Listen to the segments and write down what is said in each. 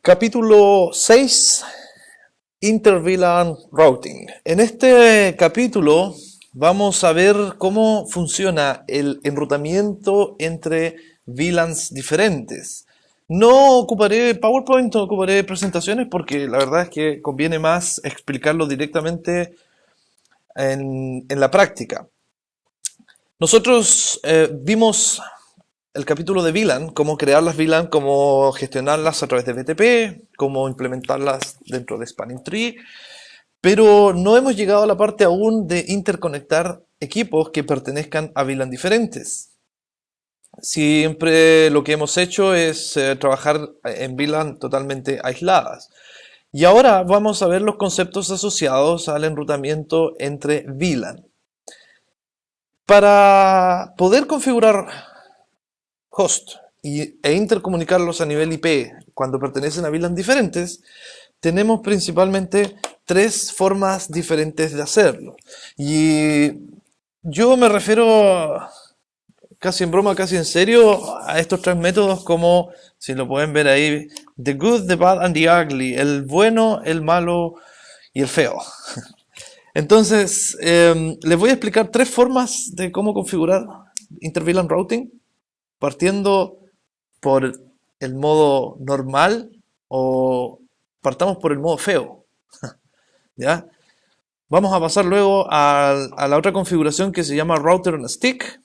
Capítulo 6, Inter-VLAN Routing. En este capítulo vamos a ver cómo funciona el enrutamiento entre VLANs diferentes. No ocuparé PowerPoint, no ocuparé presentaciones porque la verdad es que conviene más explicarlo directamente en la práctica. Nosotros vimos el capítulo de VLAN, cómo crear las VLAN, cómo gestionarlas a través de BTP, cómo implementarlas dentro de Spanning Tree, pero no hemos llegado a la parte aún de interconectar equipos que pertenezcan a VLAN diferentes. Siempre lo que hemos hecho es trabajar en VLAN totalmente aisladas. Y ahora vamos a ver los conceptos asociados al enrutamiento entre VLAN. Para poder configurar host e intercomunicarlos a nivel IP cuando pertenecen a VLAN diferentes, tenemos principalmente tres formas diferentes de hacerlo. Y yo me refiero casi en broma, casi en serio a estos tres métodos como, si lo pueden ver ahí, the good, the bad and the ugly, el bueno, el malo y el feo. Entonces, les voy a explicar tres formas de cómo configurar inter-VLAN routing, partiendo por el modo normal o partamos por el modo feo. ¿Ya? Vamos a pasar luego a la otra configuración que se llama Router on a Stick.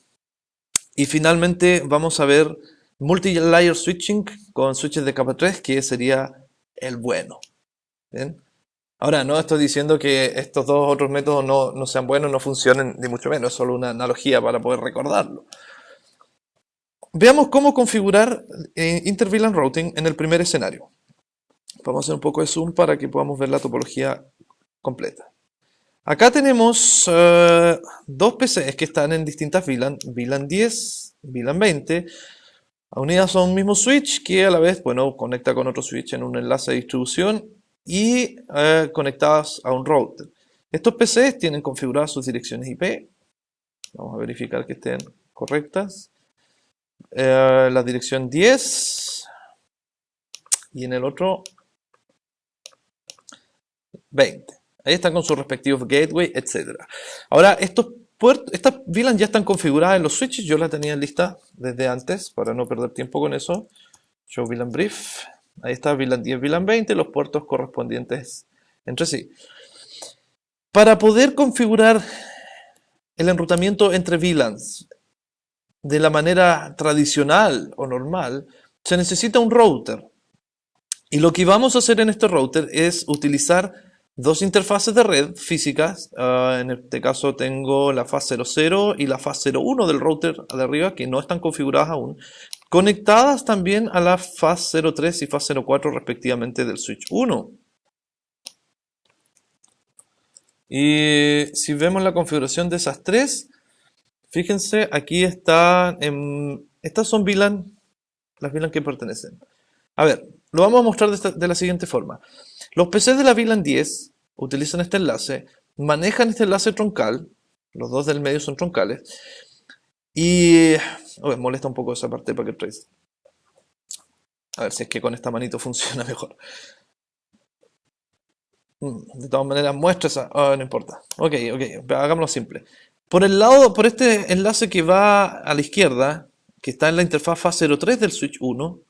Y finalmente vamos a ver Multi-Layer Switching con switches de capa 3, que sería el bueno. ¿Bien? Ahora, no estoy diciendo que estos dos otros métodos no sean buenos, no funcionen, ni mucho menos. Es solo una analogía para poder recordarlo. Veamos cómo configurar Inter-VLAN Routing en el primer escenario. Vamos a hacer un poco de zoom para que podamos ver la topología completa. Acá tenemos dos PCs que están en distintas VLAN, VLAN 10, VLAN 20, unidas a un mismo switch que a la vez, bueno, conecta con otro switch en un enlace de distribución y conectadas a un router. Estos PCs tienen configuradas sus direcciones IP. Vamos a verificar que estén correctas. La dirección 10 y en el otro 20. Ahí están con sus respectivos gateway, etc. Ahora, estas VLAN ya están configuradas en los switches. Yo las tenía lista desde antes para no perder tiempo con eso. Show VLAN brief. Ahí está VLAN 10, VLAN 20, los puertos correspondientes entre sí. Para poder configurar el enrutamiento entre VLANs de la manera tradicional o normal, se necesita un router. Y lo que vamos a hacer en este router es utilizar dos interfaces de red físicas. En este caso tengo la faz 00 y la faz 01 del router de arriba, que no están configuradas aún, conectadas también a la faz 03 y faz 04 respectivamente del switch 1. Y si vemos la configuración de esas tres, fíjense, aquí están, estas son VLAN, las VLAN que pertenecen. A ver, lo vamos a mostrar de la siguiente forma. Los PCs de la VLAN 10 utilizan este enlace, manejan este enlace troncal, los dos del medio son troncales, y molesta un poco esa parte de Packet Trace. A ver si es que con esta manito funciona mejor. De todas maneras, muestra esa. No importa. Ok, hagámoslo simple. Por el lado, por este enlace que va a la izquierda, que está en la interfaz faz 03 del switch 1,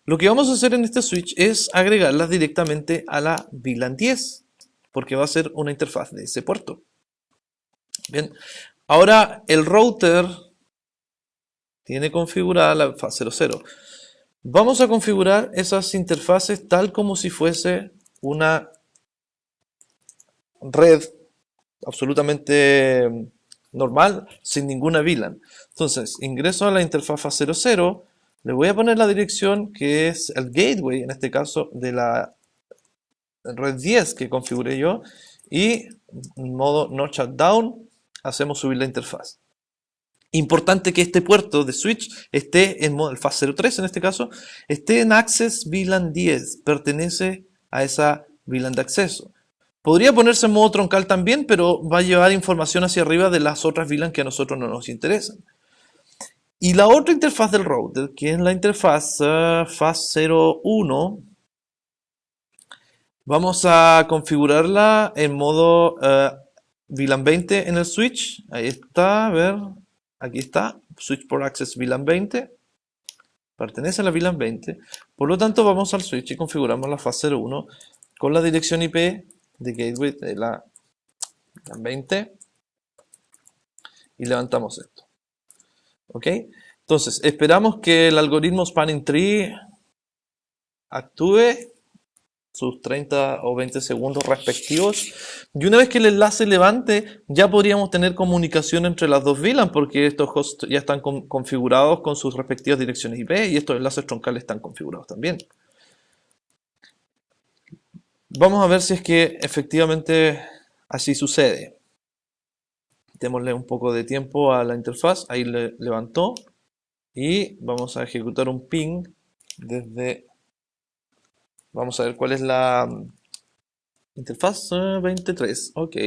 lo que vamos a hacer en este switch es agregarlas directamente a la VLAN 10, porque va a ser una interfaz de ese puerto. Bien, ahora el router tiene configurada la faz 00. Vamos a configurar esas interfaces tal como si fuese una red absolutamente normal, sin ninguna VLAN. Entonces, ingreso a la interfaz faz 00, le voy a poner la dirección que es el gateway, en este caso, de la red 10 que configuré yo, y en modo no shutdown hacemos subir la interfaz. Importante que este puerto de switch esté en modo, el faz 03 en este caso, esté en access VLAN 10, pertenece a esa VLAN de acceso. Podría ponerse en modo troncal también, pero va a llevar información hacia arriba de las otras VLAN que a nosotros no nos interesan. Y la otra interfaz del router, que es la interfaz faz 01, Vamos a configurarla en modo VLAN 20 en el switch. Ahí está, a ver, aquí está, Switch Port Access VLAN 20. Pertenece a la VLAN 20. Por lo tanto, vamos al switch y configuramos la fase 01 con la dirección IP de gateway de la VLAN 20 y levantamos esto. ¿Ok? Entonces, esperamos que el algoritmo Spanning Tree actúe sus 30 o 20 segundos respectivos. Y una vez que el enlace levante, ya podríamos tener comunicación entre las dos VLAN porque estos hosts ya están configurados con sus respectivas direcciones IP y estos enlaces troncales están configurados también. Vamos a ver si es que efectivamente así sucede. Démosle un poco de tiempo a la interfaz. Ahí levantó. Y vamos a ejecutar un ping desde... Vamos a ver cuál es la interfaz 23. Ok.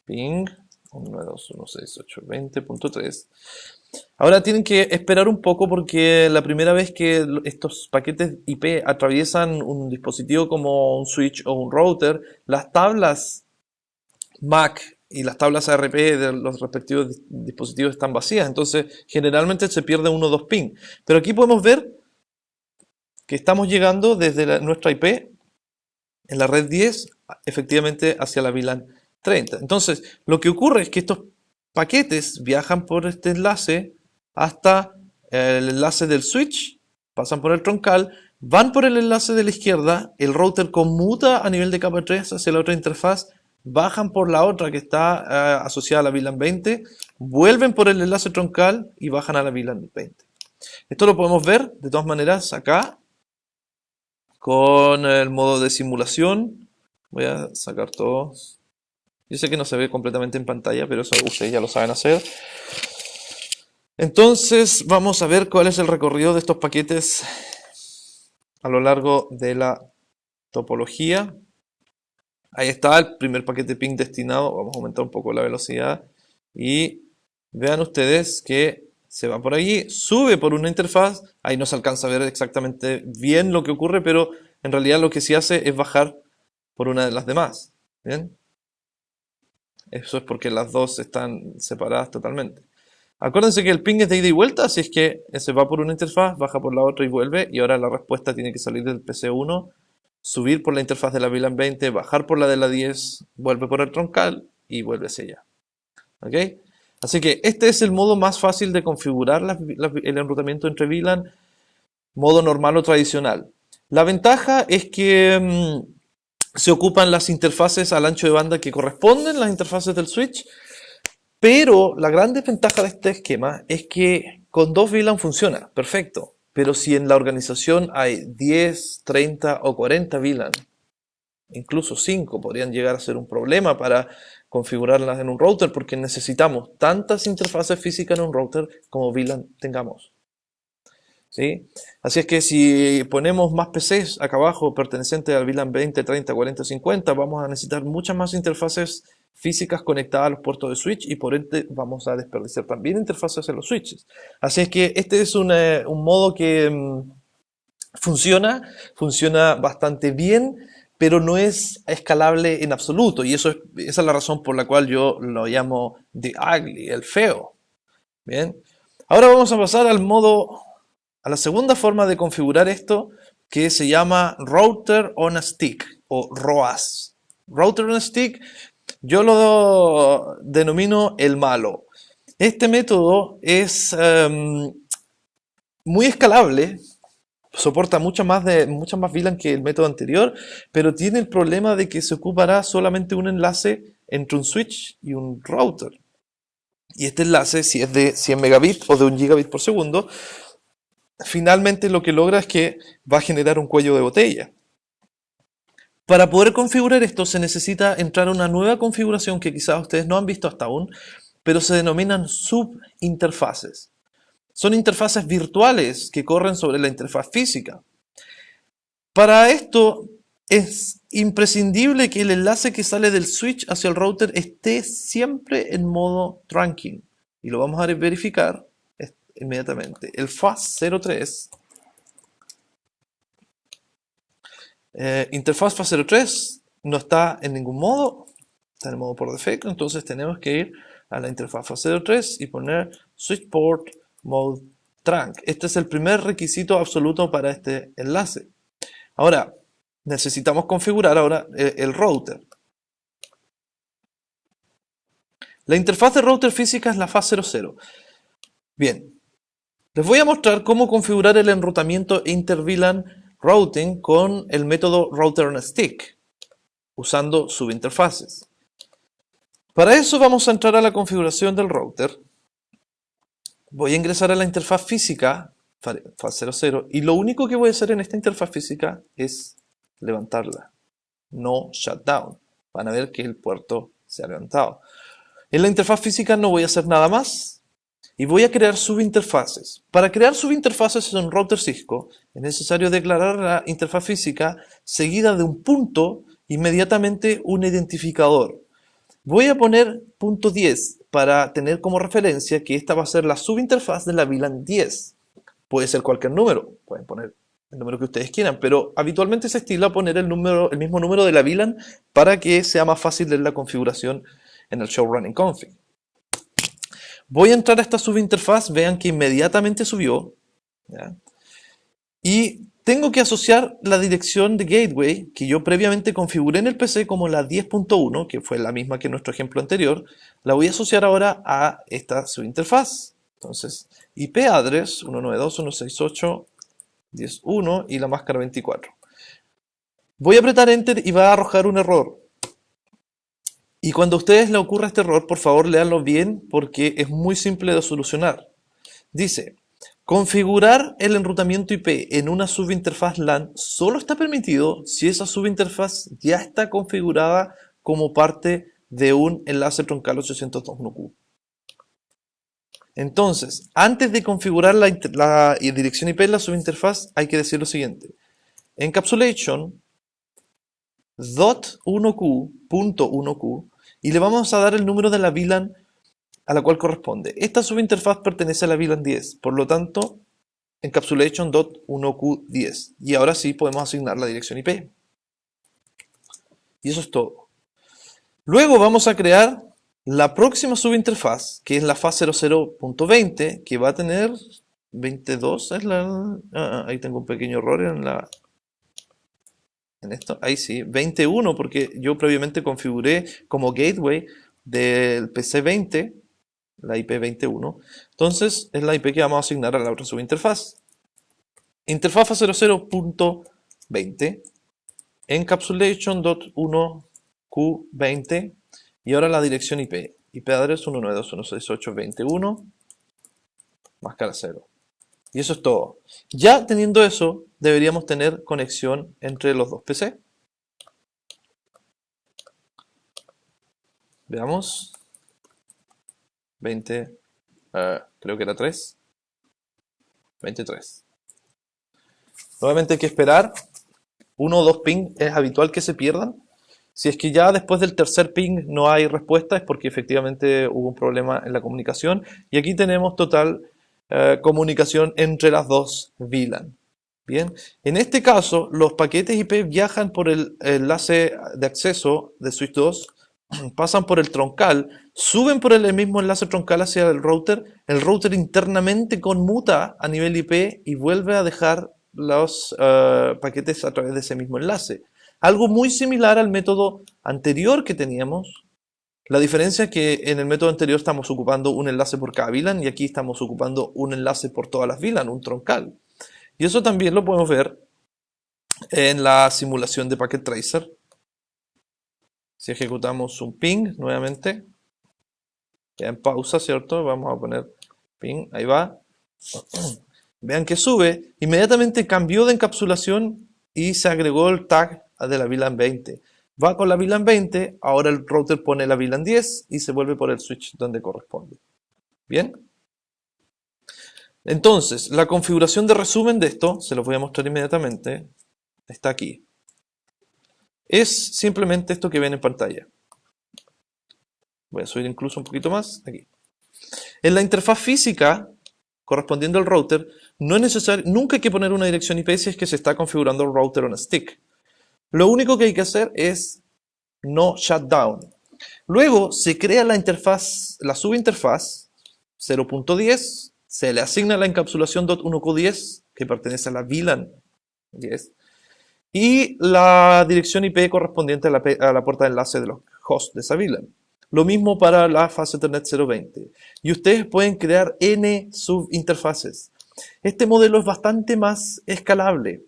Ping 192.168.20.3. Ahora tienen que esperar un poco porque la primera vez que estos paquetes IP atraviesan un dispositivo como un switch o un router, las tablas MAC y las tablas ARP de los respectivos dispositivos están vacías. Entonces, generalmente se pierde uno o dos ping. Pero aquí podemos ver que estamos llegando desde nuestra IP en la red 10 efectivamente hacia la VLAN 30. Entonces, lo que ocurre es que estos paquetes viajan por este enlace hasta el enlace del switch, pasan por el troncal, van por el enlace de la izquierda, el router conmuta a nivel de capa 3 hacia la otra interfaz, bajan por la otra que está asociada a la VLAN 20, vuelven por el enlace troncal y bajan a la VLAN 20. Esto lo podemos ver de todas maneras acá con el modo de simulación. Voy a sacar todos. Yo sé que no se ve completamente en pantalla, pero eso ustedes ya lo saben hacer. Entonces vamos a ver cuál es el recorrido de estos paquetes a lo largo de la topología. Ahí está el primer paquete ping destinado. Vamos a aumentar un poco la velocidad. Y vean ustedes que se va por allí, sube por una interfaz. Ahí no se alcanza a ver exactamente bien lo que ocurre, pero en realidad lo que sí hace es bajar por una de las demás. ¿Bien? Eso es porque las dos están separadas totalmente. Acuérdense que el ping es de ida y vuelta, así es que se va por una interfaz, baja por la otra y vuelve. Y ahora la respuesta tiene que salir del PC1, subir por la interfaz de la VLAN 20, bajar por la de la 10, vuelve por el troncal y vuelve hacia allá. ¿Ok? Así que este es el modo más fácil de configurar el enrutamiento entre VLAN, modo normal o tradicional. La ventaja es que se ocupan las interfaces al ancho de banda que corresponden, las interfaces del switch, pero la gran desventaja de este esquema es que con dos VLAN funciona, perfecto, pero si en la organización hay 10, 30 o 40 VLAN, incluso 5 podrían llegar a ser un problema para configurarlas en un router porque necesitamos tantas interfaces físicas en un router como VLAN tengamos. ¿Sí? Así es que si ponemos más PCs acá abajo pertenecientes al VLAN 20, 30, 40, 50, vamos a necesitar muchas más interfaces físicas conectadas a los puertos de switch y por ende vamos a desperdiciar también interfaces en los switches. Así es que este es un modo que funciona bastante bien, pero no es escalable en absoluto. Y esa es la razón por la cual yo lo llamo the ugly, el feo. Bien. Ahora vamos a pasar a la segunda forma de configurar esto, que se llama Router on a Stick o ROAS. Router on a Stick, yo lo denomino el malo. Este método es muy escalable, soporta muchas más VLAN que el método anterior, pero tiene el problema de que se ocupará solamente un enlace entre un switch y un router. Y este enlace, si es de 100 megabits o de 1 gigabit por segundo, finalmente lo que logra es que va a generar un cuello de botella. Para poder configurar esto se necesita entrar a una nueva configuración que quizás ustedes no han visto hasta aún, pero se denominan subinterfaces. Son interfaces virtuales que corren sobre la interfaz física. Para esto es imprescindible que el enlace que sale del switch hacia el router esté siempre en modo trunking. Y lo vamos a verificar inmediatamente. El FAS03 Interfaz fase 03 no está en ningún modo, está en modo por defecto, entonces tenemos que ir a la interfaz fase 03 y poner switch port mode trunk. Este es el primer requisito absoluto para este enlace. Ahora, necesitamos configurar ahora el router. La interfaz de router física es la fase 00. Bien, les voy a mostrar cómo configurar el enrutamiento inter-VLAN routing con el método router on a stick, usando subinterfaces. Para eso vamos a entrar a la configuración del router. Voy a ingresar a la interfaz física, fase 00, y lo único que voy a hacer en esta interfaz física es levantarla, no shutdown. Van a ver que el puerto se ha levantado. En la interfaz física no voy a hacer nada más y voy a crear subinterfaces. Para crear subinterfaces en un router Cisco es necesario declarar la interfaz física seguida de un punto, inmediatamente un identificador. Voy a poner punto 10 para tener como referencia que esta va a ser la subinterfaz de la VLAN 10. Puede ser cualquier número, pueden poner el número que ustedes quieran, pero habitualmente se estila poner el mismo número de la VLAN para que sea más fácil de la configuración en el show running config. Voy a entrar a esta subinterfaz, vean que inmediatamente subió, ¿ya? Y tengo que asociar la dirección de gateway que yo previamente configuré en el PC como la 10.1, que fue la misma que en nuestro ejemplo anterior, la voy a asociar ahora a esta subinterfaz. Entonces, IP address 192.168.10.1 y la máscara 24. Voy a apretar Enter y va a arrojar un error. Y cuando a ustedes les ocurra este error, por favor léanlo bien porque es muy simple de solucionar. Dice: configurar el enrutamiento IP en una subinterfaz LAN solo está permitido si esa subinterfaz ya está configurada como parte de un enlace troncal 802.1q. Entonces, antes de configurar la dirección IP en la subinterfaz, hay que decir lo siguiente: encapsulation.1q.1q y le vamos a dar el número de la VLAN a la cual corresponde. Esta subinterfaz pertenece a la VLAN 10, por lo tanto, encapsulation.1q10. Y ahora sí podemos asignar la dirección IP. Y eso es todo. Luego vamos a crear la próxima subinterfaz, que es la fase 00.20, que va a tener 22. Ahí tengo un pequeño error en esto. Ahí sí, 21, porque yo previamente configuré como gateway del PC 20, la IP 21. Entonces es la IP que vamos a asignar a la otra subinterfaz. Interfaz fase 00.20, encapsulation.1q20 y ahora la dirección IP. IP address 192.168.21, máscara 0. Y eso es todo. Ya teniendo eso, deberíamos tener conexión entre los dos PC. Veamos. 20, creo que era 3. 23. Nuevamente hay que esperar. 1 o 2 ping es habitual que se pierdan. Si es que ya después del tercer ping no hay respuesta, es porque efectivamente hubo un problema en la comunicación. Y aquí tenemos total comunicación entre las dos VLAN. Bien, en este caso los paquetes IP viajan por el enlace de acceso de switch 2, pasan por el troncal, suben por el mismo enlace troncal hacia el router internamente conmuta a nivel IP y vuelve a dejar los paquetes a través de ese mismo enlace. Algo muy similar al método anterior que teníamos. La diferencia es que en el método anterior estamos ocupando un enlace por cada VLAN y aquí estamos ocupando un enlace por todas las VLAN, un troncal. Y eso también lo podemos ver en la simulación de Packet Tracer. Si ejecutamos un ping nuevamente, queda en pausa, ¿cierto? Vamos a poner ping, ahí va. Vean que sube, inmediatamente cambió de encapsulación y se agregó el tag de la VLAN 20. Va con la VLAN 20, ahora el router pone la VLAN 10 y se vuelve por el switch donde corresponde. ¿Bien? Entonces, la configuración de resumen de esto, se los voy a mostrar inmediatamente, está aquí. Es simplemente esto que ven en pantalla. Voy a subir incluso un poquito más, aquí. En la interfaz física correspondiendo al router, no es necesario, nunca hay que poner una dirección IP si es que se está configurando el router on a stick. Lo único que hay que hacer es no shutdown. Luego se crea la interfaz, la subinterfaz 0.10, se le asigna la encapsulación .1q10 que pertenece a la VLAN 10 y la dirección IP correspondiente a la puerta de enlace de los hosts de esa VLAN. Lo mismo para la fase Ethernet 0.20. Y ustedes pueden crear N subinterfaces. Este modelo es bastante más escalable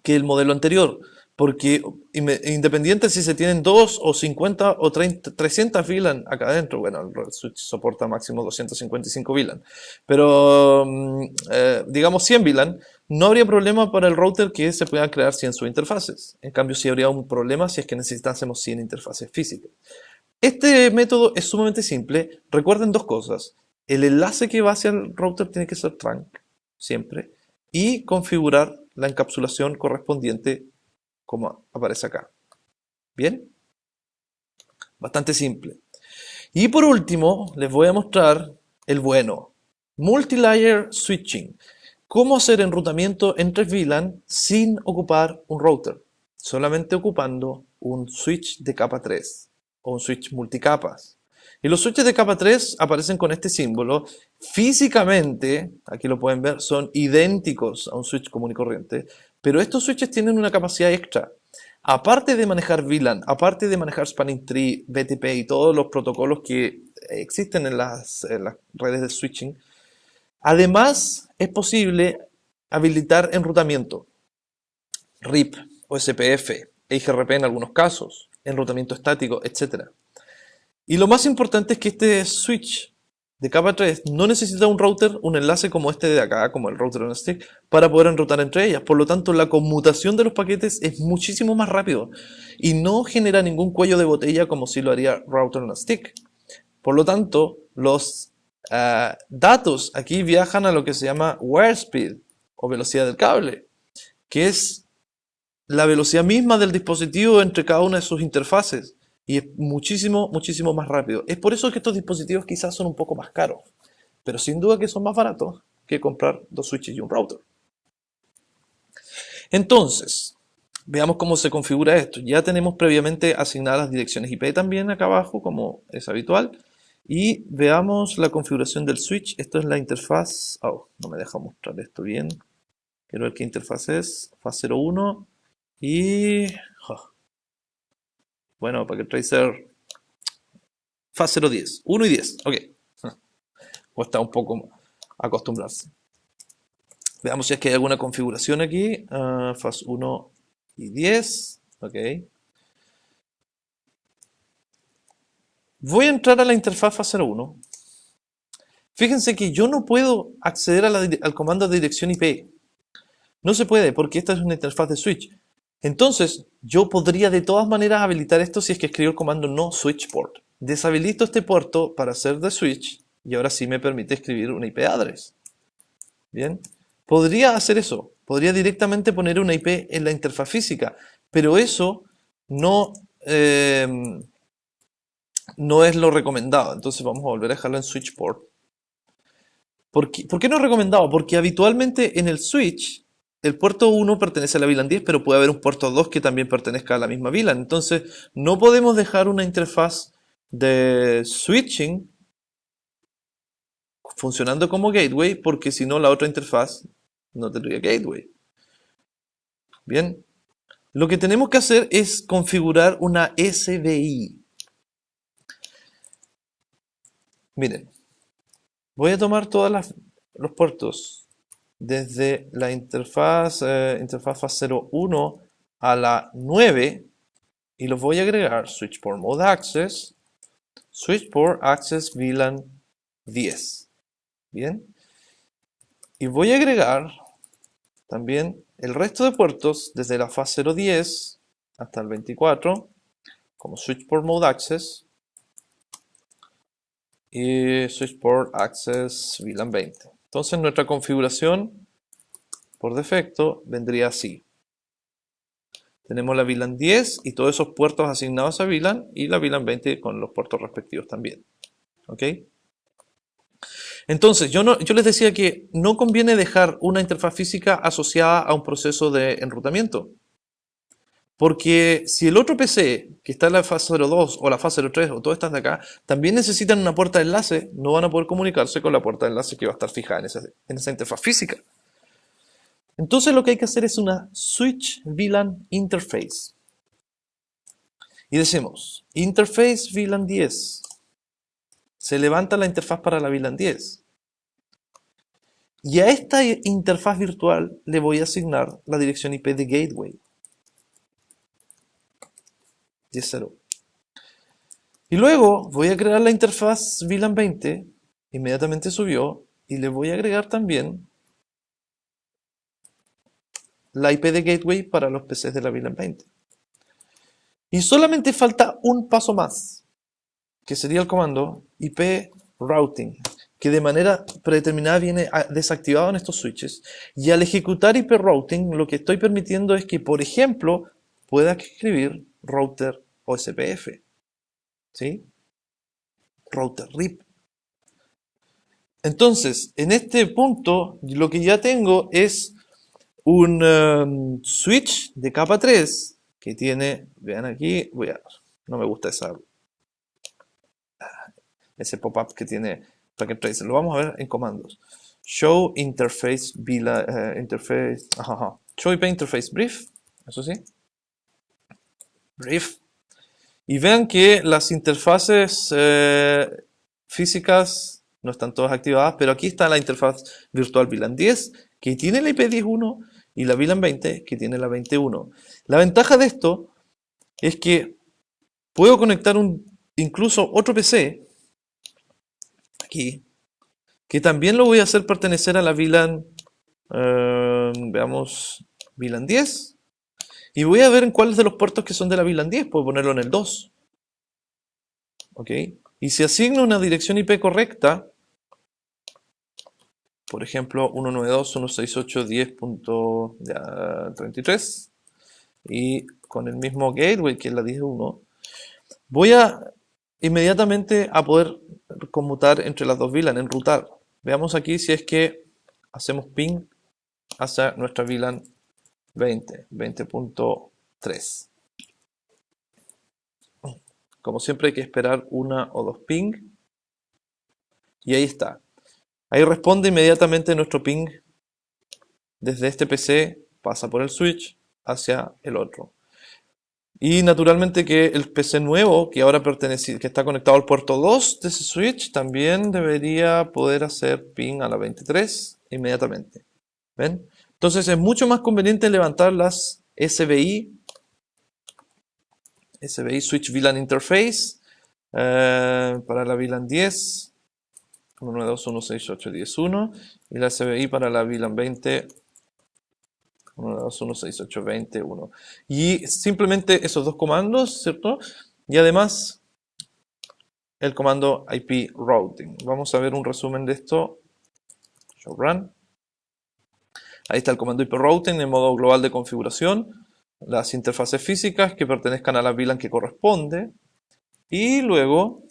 que el modelo anterior, porque independiente si se tienen 2 o 50 o 30, 300 VLAN acá adentro, bueno, el switch soporta máximo 255 VLAN, pero digamos 100 VLAN, no habría problema para el router que se puedan crear 100 subinterfaces. En cambio, sí habría un problema si es que necesitásemos 100 interfaces físicas. Este método es sumamente simple. Recuerden dos cosas. El enlace que va hacia el router tiene que ser trunk, siempre, y configurar la encapsulación correspondiente como aparece acá. ¿Bien? Bastante simple. Y por último, les voy a mostrar el bueno. Multilayer switching. Cómo hacer enrutamiento entre VLAN sin ocupar un router, solamente ocupando un switch de capa 3 o un switch multicapas. Y los switches de capa 3 aparecen con este símbolo. Físicamente, aquí lo pueden ver, son idénticos a un switch común y corriente, pero estos switches tienen una capacidad extra. Aparte de manejar VLAN, aparte de manejar Spanning Tree, BTP y todos los protocolos que existen en las redes de switching, además es posible habilitar enrutamiento, RIP o SPF, EIGRP en algunos casos, enrutamiento estático, etc. Y lo más importante es que este switch de capa 3 no necesita un router, un enlace como este de acá, como el router on stick, para poder enrutar entre ellas. Por lo tanto, la conmutación de los paquetes es muchísimo más rápido y no genera ningún cuello de botella como si lo haría router on stick. Por lo tanto, los datos aquí viajan a lo que se llama wire speed o velocidad del cable, que es la velocidad misma del dispositivo entre cada una de sus interfaces. Y es muchísimo, muchísimo más rápido. Es por eso que estos dispositivos quizás son un poco más caros, pero sin duda que son más baratos que comprar dos switches y un router. Entonces, veamos cómo se configura esto. Ya tenemos previamente asignadas las direcciones IP también acá abajo, como es habitual. Y veamos la configuración del switch. Esto es la interfaz. Oh, no me deja mostrar esto bien. Quiero ver qué interfaz es. Faz 01. Y... oh, bueno, Packet Tracer faz 010, 1 y 10, ok. Cuesta un poco acostumbrarse. Veamos si es que hay alguna configuración aquí. Faz 1 y 10, ok. Voy a entrar a la interfaz faz 01. Fíjense que yo no puedo acceder al comando de dirección IP. No se puede porque esta es una interfaz de switch. Entonces, yo podría de todas maneras habilitar esto si es que escribo el comando no switch port. Deshabilito este puerto para hacer de switch y ahora sí me permite escribir una IP address. Bien, podría hacer eso. Podría directamente poner una IP en la interfaz física, pero eso no, no es lo recomendado. Entonces vamos a volver a dejarlo en switch port. ¿Por qué no es recomendado? Porque habitualmente en el switch el puerto 1 pertenece a la VLAN 10, pero puede haber un puerto 2 que también pertenezca a la misma VLAN. Entonces, no podemos dejar una interfaz de switching funcionando como gateway, porque si no, la otra interfaz no tendría gateway. Bien, lo que tenemos que hacer es configurar una SBI. Miren, voy a tomar todos los puertos desde la interfaz faz 01 a la 9 y los voy a agregar switch port mode access, switch port access VLAN 10. Bien, y voy a agregar también el resto de puertos desde la faz 010 hasta el 24 como switch port mode access y switch port access VLAN 20. Entonces nuestra configuración por defecto vendría así. Tenemos la VLAN 10 y todos esos puertos asignados a VLAN y la VLAN 20 con los puertos respectivos también. ¿Ok? Entonces, yo les decía que no conviene dejar una interfaz física asociada a un proceso de enrutamiento. Porque si el otro PC, que está en la fase 02 o la fase 03 o todas estas de acá, también necesitan una puerta de enlace, no van a poder comunicarse con la puerta de enlace que va a estar fijada en esa interfaz física. Entonces lo que hay que hacer es una Switch VLAN Interface. Y decimos, Interface VLAN 10. Se levanta la interfaz para la VLAN 10. Y a esta interfaz virtual le voy a asignar la dirección IP de gateway. 10.0. Y luego voy a crear la interfaz VLAN 20. Inmediatamente subió. Y le voy a agregar también la IP de gateway para los PCs de la VLAN 20. Y solamente falta un paso más, que sería el comando IP routing, que de manera predeterminada viene desactivado en estos switches. Y al ejecutar IP routing, lo que estoy permitiendo es que, por ejemplo, pueda escribir router OSPF, ¿sí? Router RIP. Entonces, en este punto, lo que ya tengo es un switch de capa 3 que tiene, vean aquí, no me gusta ese pop-up que tiene Packet Tracer. Lo vamos a ver en comandos. Show interface interface, show IP interface brief, eso sí, brief. Y vean que las interfaces físicas no están todas activadas, pero aquí está la interfaz virtual VLAN 10 que tiene la IP 10.1 y la VLAN 20 que tiene la 20.1. La ventaja de esto es que puedo conectar incluso otro PC aquí, que también lo voy a hacer pertenecer a la VLAN, veamos, VLAN 10, y voy a ver en cuáles de los puertos que son de la VLAN 10, puedo ponerlo en el 2. ¿Ok? Y si asigno una dirección IP correcta, por ejemplo, 192.168.10.33, y con el mismo gateway que es la 10.1, voy a inmediatamente a poder conmutar entre las dos VLAN, enrutar. Veamos aquí si es que hacemos ping hacia nuestra VLAN 20.3. Como siempre hay que esperar una o dos ping. Y ahí está. Ahí responde inmediatamente nuestro ping. Desde este PC pasa por el switch hacia el otro. Y naturalmente que el PC nuevo, que ahora que está conectado al puerto 2 de ese switch, también debería poder hacer ping a la 23 inmediatamente. ¿Ven? Entonces es mucho más conveniente levantar las SBI Switch VLAN Interface para la VLAN 10, 192.168.10.1, y la SBI para la VLAN 20, 192.168.20.1. Y simplemente esos dos comandos, ¿cierto? Y además el comando IP routing. Vamos a ver un resumen de esto. Show run. Ahí está el comando IP routing en modo global de configuración. Las interfaces físicas que pertenezcan a la VLAN que corresponde. Y luego,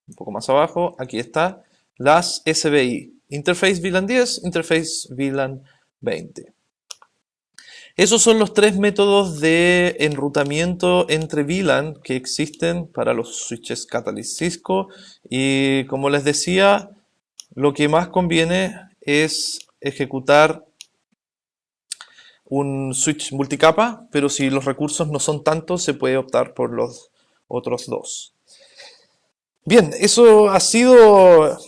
un poco más abajo, aquí está las SBI. Interface VLAN 10, Interface VLAN 20. Esos son los tres métodos de enrutamiento entre VLAN que existen para los switches Catalyst Cisco. Y como les decía, lo que más conviene es ejecutar un switch multicapa, pero si los recursos no son tantos, se puede optar por los otros dos. Bien, eso ha sido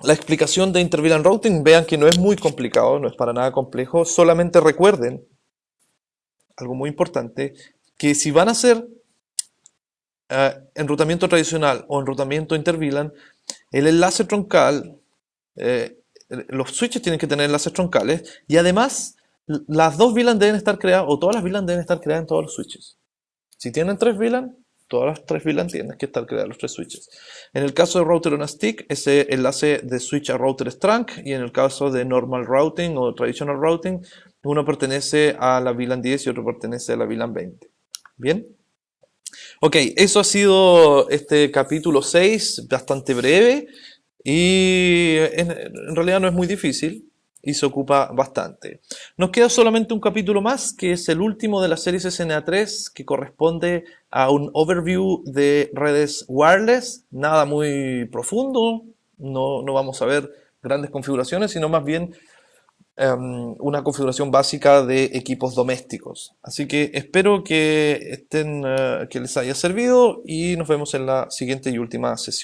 la explicación de Inter-VLAN Routing. Vean que no es muy complicado, no es para nada complejo. Solamente recuerden, algo muy importante, que si van a hacer enrutamiento tradicional o enrutamiento inter-VLAN, el enlace troncal, los switches tienen que tener enlaces troncales, y además las dos VLAN deben estar creadas, o todas las VLAN deben estar creadas en todos los switches. Si tienen tres VLAN, todas las tres VLAN tienen que estar creadas los tres switches. En el caso de router on a stick, ese enlace de switch a router es trunk, y en el caso de normal routing o traditional routing, uno pertenece a la VLAN 10 y otro pertenece a la VLAN 20. ¿Bien? Ok, eso ha sido este capítulo 6, bastante breve, y en realidad no es muy difícil. y se ocupa bastante. Nos queda solamente un capítulo más, que es el último de la serie SNA3, que corresponde a un overview de redes wireless, nada muy profundo, no vamos a ver grandes configuraciones, sino más bien una configuración básica de equipos domésticos. Así que espero que les haya servido y nos vemos en la siguiente y última sesión.